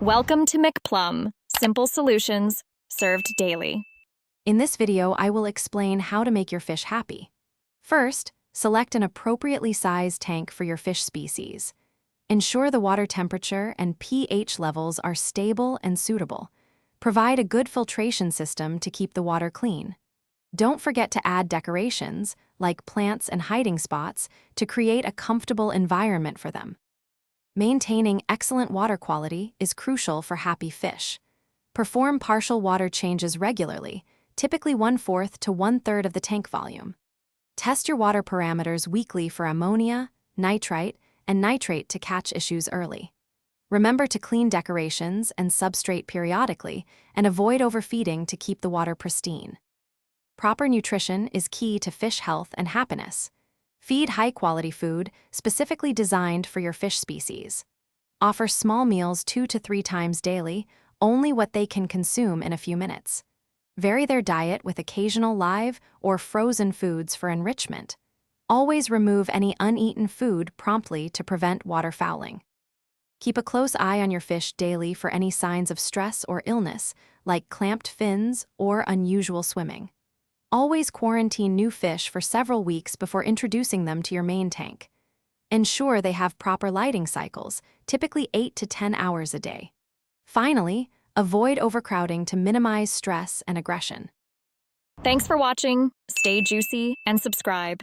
Welcome to McPlum, simple solutions served daily. In this video, I will explain how to make your fish happy. First, select an appropriately sized tank for your fish species. Ensure the water temperature and pH levels are stable and suitable. Provide a good filtration system to keep the water clean. Don't forget to add decorations, like plants and hiding spots, to create a comfortable environment for them. Maintaining excellent water quality is crucial for happy fish. Perform partial water changes regularly, typically 1/4 to 1/3 of the tank volume. Test your water parameters weekly for ammonia, nitrite, and nitrate to catch issues early. Remember to clean decorations and substrate periodically and avoid overfeeding to keep the water pristine. Proper nutrition is key to fish health and happiness. Feed high-quality food specifically designed for your fish species. Offer small meals 2 to 3 times daily, only what they can consume in a few minutes. Vary their diet with occasional live or frozen foods for enrichment. Always remove any uneaten food promptly to prevent water fouling. Keep a close eye on your fish daily for any signs of stress or illness, like clamped fins or unusual swimming. Always quarantine new fish for several weeks before introducing them to your main tank. Ensure they have proper lighting cycles, typically 8 to 10 hours a day. Finally, avoid overcrowding to minimize stress and aggression. Thanks for watching. Stay juicy and subscribe.